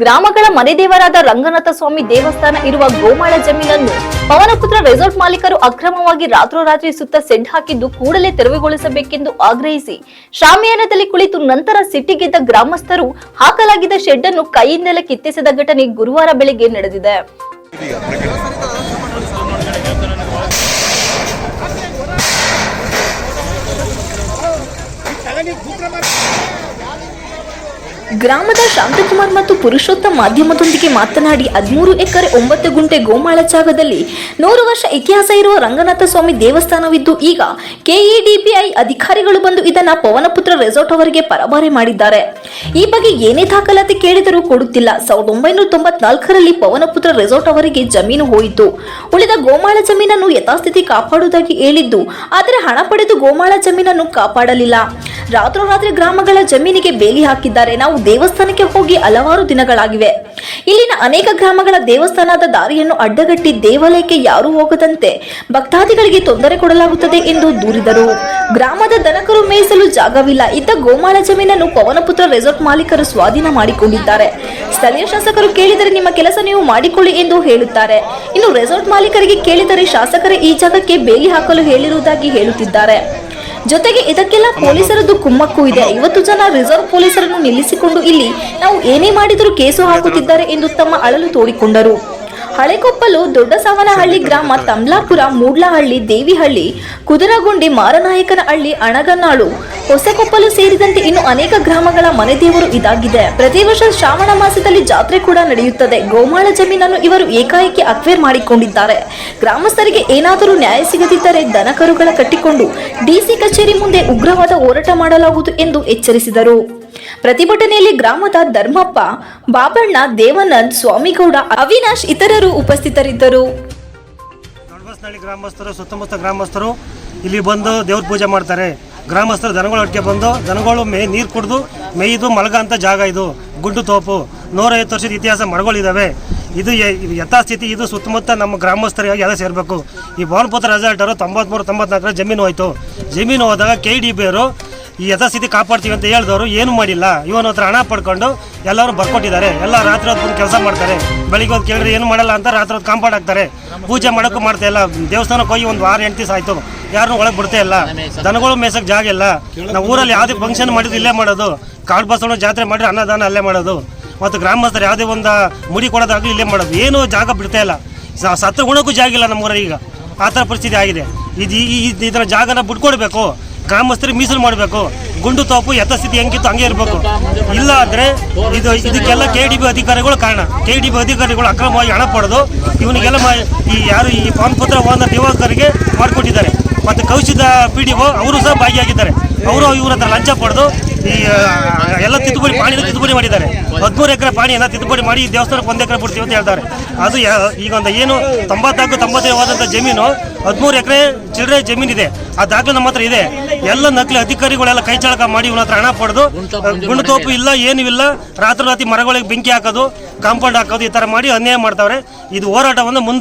ಗ್ರಾಮಗಳ ಮನೆದೇವರಾದ ರಂಗನಾಥ ಸ್ವಾಮಿ ದೇವಸ್ಥಾನ ಇರುವ ಗೋಮಾಳ ಜಮೀನನ್ನು ಪವನಪುತ್ರ ರೆಸಾರ್ಟ್ ಮಾಲೀಕರು ಅಕ್ರಮವಾಗಿ ರಾತ್ರೋರಾತ್ರಿ ಸುತ್ತ ಸೆಡ್ ಹಾಕಿದ್ದು ಕೂಡಲೇ ತೆರವುಗೊಳಿಸಬೇಕೆಂದು ಆಗ್ರಹಿಸಿ ಶಾಮಿಯಾನದಲ್ಲಿ ಕುಳಿತು ನಂತರ ಸಿಟ್ಟಿಗೆದ್ದ ಗ್ರಾಮಸ್ಥರು ಹಾಕಲಾಗಿದ್ದ ಶೆಡ್ ಅನ್ನು ಕೈಯಿಂದಲೇ ಕಿತ್ತೆಸೆದ ಘಟನೆ ಗುರುವಾರ ಬೆಳಗ್ಗೆ ನಡೆದಿದೆ. ಗ್ರಾಮದ ಶಾಂತಕುಮಾರ್ ಮತ್ತು ಪುರುಷೋತ್ತಮ್ ಮಾಧ್ಯಮದೊಂದಿಗೆ ಮಾತನಾಡಿ 13 ಎಕರೆ 9 ಗುಂಟೆ ಗೋಮಾಳ ಜಾಗದಲ್ಲಿ 100 ವರ್ಷ ಇತಿಹಾಸ ಇರುವ ರಂಗನಾಥ ಸ್ವಾಮಿ ದೇವಸ್ಥಾನವಿದ್ದು ಈಗ ಕೆಇಡಿಬಿಐ ಅಧಿಕಾರಿಗಳು ಬಂದು ಇದನ್ನ ಪವನಪುತ್ರ ರೆಸಾರ್ಟ್ ಅವರಿಗೆ ಪರಭಾರೆ ಮಾಡಿದ್ದಾರೆ. ಈ ಬಗ್ಗೆ ಏನೇ ದಾಖಲಾತಿ ಕೇಳಿದರೂ ಕೊಡುತ್ತಿಲ್ಲ. 1994ರಲ್ಲಿ ಪವನಪುತ್ರ ರೆಸಾರ್ಟ್ ಅವರಿಗೆ ಜಮೀನು ಹೋಯಿತು. ಉಳಿದ ಗೋಮಾಳ ಜಮೀನನ್ನು ಯಥಾಸ್ಥಿತಿ ಕಾಪಾಡುವುದಾಗಿ ಹೇಳಿದ್ದು, ಆದರೆ ಹಣ ಪಡೆದು ಗೋಮಾಳ ಜಮೀನನ್ನು ಕಾಪಾಡಲಿಲ್ಲ. ರಾತ್ರೋರಾತ್ರಿ ಗ್ರಾಮಗಳ ಜಮೀನಿಗೆ ಬೇಲಿ ಹಾಕಿದ್ದಾರೆ. ನಾವು ದೇವಸ್ಥಾನಕ್ಕೆ ಹೋಗಿ ಹಲವಾರು ದಿನಗಳಾಗಿವೆ. ಇಲ್ಲಿನ ಅನೇಕ ಗ್ರಾಮಗಳ ದೇವಸ್ಥಾನದ ದಾರಿಯನ್ನು ಅಡ್ಡಗಟ್ಟಿ ದೇವಾಲಯಕ್ಕೆ ಯಾರೂ ಹೋಗದಂತೆ ಭಕ್ತಾದಿಗಳಿಗೆ ತೊಂದರೆ ಕೊಡಲಾಗುತ್ತದೆ ಎಂದು ದೂರಿದರು. ಗ್ರಾಮದ ದನಕರು ಮೇಯಿಸಲು ಜಾಗವಿಲ್ಲ. ಇದ್ದ ಗೋಮಾಳ ಜಮೀನನ್ನು ಪವನಪುತ್ರ ರೆಸಾರ್ಟ್ ಮಾಲೀಕರು ಸ್ವಾಧೀನ ಮಾಡಿಕೊಂಡಿದ್ದಾರೆ. ಸ್ಥಳೀಯ ಶಾಸಕರು ಕೇಳಿದರೆ ನಿಮ್ಮ ಕೆಲಸ ನೀವು ಮಾಡಿಕೊಳ್ಳಿ ಎಂದು ಹೇಳುತ್ತಾರೆ. ಇನ್ನು ರೆಸಾರ್ಟ್ ಮಾಲೀಕರಿಗೆ ಕೇಳಿದರೆ ಶಾಸಕರೇ ಈ ಜಾಗಕ್ಕೆ ಬೇಲಿ ಹಾಕಲು ಹೇಳಿರುವುದಾಗಿ ಹೇಳುತ್ತಿದ್ದಾರೆ. ಜೊತೆಗೆ ಇದಕ್ಕೆಲ್ಲ ಪೊಲೀಸರದ್ದು ಕುಮ್ಮಕ್ಕು ಇದೆ. 50 ಜನ ರಿಸರ್ವ್ ಪೊಲೀಸರನ್ನು ನಿಲ್ಲಿಸಿಕೊಂಡು ಇಲ್ಲಿ ನಾವು ಏನೇ ಮಾಡಿದರೂ ಕೇಸು ಹಾಕುತ್ತಿದ್ದಾರೆ ಎಂದು ತಮ್ಮ ಅಳಲು ತೋಡಿಕೊಂಡರು. ಹಳೆಕೊಪ್ಪಲು, ದೊಡ್ಡಸಾವನಹಳ್ಳಿ ಗ್ರಾಮ, ತಮ್ಲಾಪುರ, ಮೂಡ್ಲಹಳ್ಳಿ, ದೇವಿಹಳ್ಳಿ, ಕುದರಗುಂಡಿ, ಮಾರನಾಯಕನಹಳ್ಳಿ, ಅಣಗನಾಳು, ಹೊಸಕೊಪ್ಪಲು ಸೇರಿದಂತೆ ಇನ್ನು ಅನೇಕ ಗ್ರಾಮಗಳ ಮನೆದೇವರು ಇದಾಗಿದೆ. ಪ್ರತಿ ವರ್ಷ ಶ್ರಾವಣ ಮಾಸದಲ್ಲಿ ಜಾತ್ರೆ ಕೂಡ ನಡೆಯುತ್ತದೆ. ಗೋಮಾಳ ಜಮೀನನ್ನು ಇವರು ಏಕಾಏಕಿ ಅಕ್ವೇರ್ ಮಾಡಿಕೊಂಡಿದ್ದಾರೆ. ಗ್ರಾಮಸ್ಥರಿಗೆ ಏನಾದರೂ ನ್ಯಾಯ ಸಿಗದಿದ್ದರೆ ದನಕರುಗಳ ಕಟ್ಟಿಕೊಂಡು ಡಿಸಿ ಕಚೇರಿ ಮುಂದೆ ಉಗ್ರವಾದ ಹೋರಾಟ ಮಾಡಲಾಗುವುದು ಎಂದು ಎಚ್ಚರಿಸಿದರು. ಪ್ರತಿಭಟನೆಯಲ್ಲಿ ಗ್ರಾಮದ ಧರ್ಮಪ್ಪ, ಬಾಬಣ್ಣ, ದೇವಾನಂದ್, ಸ್ವಾಮಿಗೌಡ, ಅವಿನಾಶ್ ಇತರರು ಉಪಸ್ಥಿತರಿದ್ದರು. ದೊಡ್ಡಬಸನಹಳ್ಳಿ ಗ್ರಾಮಸ್ಥರು, ಸುತ್ತಮುತ್ತ ಗ್ರಾಮಸ್ಥರು ಇಲ್ಲಿ ಬಂದು ದೇವ್ರ ಪೂಜೆ ಮಾಡ್ತಾರೆ. ಗ್ರಾಮಸ್ಥರು ದನಗಳ ಒಟ್ಟಿಗೆ ಬಂದು ದನಗಳು ನೀರು ಕುಡಿದು ಮೇಯ್ದು ಮಲಗ ಅಂತ ಜಾಗ ಇದು. ಗುಡ್ಡು ತೋಪು, 150 ವರ್ಷದ ಇತಿಹಾಸ ಮರಗಳಿದ್ದಾವೆ. ಇದು ಯಥಾಸ್ಥಿತಿ. ಇದು ಸುತ್ತಮುತ್ತ ನಮ್ಮ ಗ್ರಾಮಸ್ಥರಿಗೆ ಎಲ್ಲ ಸೇರಬೇಕು. ಈ ಪವನಪುತ್ರ ರೆಸಾರ್ಟರು 93-94 ಜಮೀನು ಹೋಯ್ತು. ಜಮೀನು ಹೋದಾಗ KDB ಅವರು ಈ ಯಥಾಸ್ಥಿತಿ ಕಾಪಾಡ್ತೀವಿ ಅಂತ ಹೇಳಿದವರು ಏನು ಮಾಡಿಲ್ಲ. ಇವನ ಹತ್ರ ಹಣ ಪಡ್ಕೊಂಡು ಎಲ್ಲರೂ ಬರ್ಕೊಟ್ಟಿದ್ದಾರೆ. ಎಲ್ಲ ರಾತ್ರಿ ಹೊತ್ತು ಬಂದು ಕೆಲಸ ಮಾಡ್ತಾರೆ. ಬೆಳಿಗ್ಗೆ ಹೊತ್ತು ಕೇಳಿದ್ರೆ ಏನು ಮಾಡಲ್ಲ ಅಂತ ರಾತ್ರಿ ಹೊತ್ತು ಕಾಂಪೌಂಡ್ ಹಾಕ್ತಾರೆ. ಪೂಜೆ ಮಾಡೋಕ್ಕೂ ಮಾಡ್ತಾ ಇಲ್ಲ. ದೇವಸ್ಥಾನಕ್ಕೆ ಹೋಗಿ ಒಂದು 6-8 ದಿವಸ ಆಯಿತು. ಯಾರನ್ನೂ ಒಳಗೆ ಬಿಡ್ತಾ ಇಲ್ಲ. ದನಗಳು ಮೇಸಕ್ಕೆ ಜಾಗ ಇಲ್ಲ. ನಾವು ಊರಲ್ಲಿ ಯಾವುದೇ ಫಂಕ್ಷನ್ ಮಾಡಿದ್ರು ಇಲ್ಲೇ ಮಾಡೋದು. ಕಾಡು ಬಸವಣ್ಣ ಜಾತ್ರೆ ಮಾಡಿದ್ರೆ ಅನ್ನದಾನ ಅಲ್ಲೇ ಮಾಡೋದು. ಮತ್ತು ಗ್ರಾಮಸ್ಥರು ಯಾವುದೇ ಒಂದು ಮುಡಿ ಕೊಡೋದಾಗಲಿ ಇಲ್ಲೇ ಮಾಡೋದು. ಏನೂ ಜಾಗ ಬಿಡ್ತಾ ಇಲ್ಲ. ಸತ್ರ ಗುಣಕ್ಕೂ ಜಾಗ ಇಲ್ಲ ನಮ್ಮೂರಲ್ಲಿ. ಈಗ ಆ ಥರ ಪರಿಸ್ಥಿತಿ ಆಗಿದೆ. ಇದರ ಜಾಗನ ಬಿಟ್ಕೊಡ್ಬೇಕು. ಗ್ರಾಮಸ್ಥರಿಗೆ ಮೀಸಲು ಮಾಡಬೇಕು. ಗುಂಡು ತೋಪು ಯಥಾಸ್ಥಿತಿ ಹೆಂಗಿತ್ತು ಹಂಗೆ ಇರಬೇಕು. ಇಲ್ಲ ಅಂದರೆ ಇದಕ್ಕೆಲ್ಲ KDB ಅಧಿಕಾರಿಗಳು ಕಾರಣ. KDB ಅಧಿಕಾರಿಗಳು ಅಕ್ರಮವಾಗಿ ಹಣ ಪಡೆದು ಇವನಿಗೆಲ್ಲ ಈ ಪವನಪುತ್ರ ಓನರ್ ದಿವಾಕರಿಗೆ ಮಾಡಿಕೊಟ್ಟಿದ್ದಾರೆ. ಮತ್ತು ಕೌಶಿದ PDO ಅವರು ಸಹ ಭಾಗಿಯಾಗಿದ್ದಾರೆ. ಅವರು ಇವ್ರ ಹತ್ರ ಲಂಚ ಪಡೆದು ಈ ಎಲ್ಲ ತಿದ್ದುಪಡಿ ಮಾಡಿದ್ದಾರೆ. 13 ಎಕರೆ ಪಾಣಿಯನ್ನು ತಿದ್ದುಪಡಿ ಮಾಡಿ ಈ ದೇವಸ್ಥಾನಕ್ಕೆ 1 ಎಕರೆ ಬಿಡ್ತೀವಿ ಅಂತ ಹೇಳ್ತಾರೆ. ಅದು ಈಗ ಒಂದು ಏನು 94-95 ಹೋದಂಥ ಜಮೀನು 13 ಎಕರೆ ಚಿಲ್ಲರೆ ಜಮೀನಿದೆ. ಆ ದಾಖಲೆ ನಮ್ಮ ಹತ್ರ ಇದೆ. ಎಲ್ಲ ನಕಲಿ ಅಧಿಕಾರಿಗಳೆಲ್ಲ ಕೈ ಚಳಕ ಮಾಡಿ ಇವನ ಹತ್ರ ಹಣ ಪಡೆದು ಗುಂಡು ತೋಪು ಇಲ್ಲ, ಏನೂ ಇಲ್ಲ, ರಾತ್ರಿ ಮರಗಳಿಗೆ ಬೆಂಕಿ ಹಾಕೋದು, ಕಾಂಪೌಂಡ್ ಹಾಕೋದು, ಈ ಥರ ಮಾಡಿ ಅನ್ಯಾಯ ಮಾಡ್ತಾವ್ರೆ. ಇದು ಹೋರಾಟವನ್ನು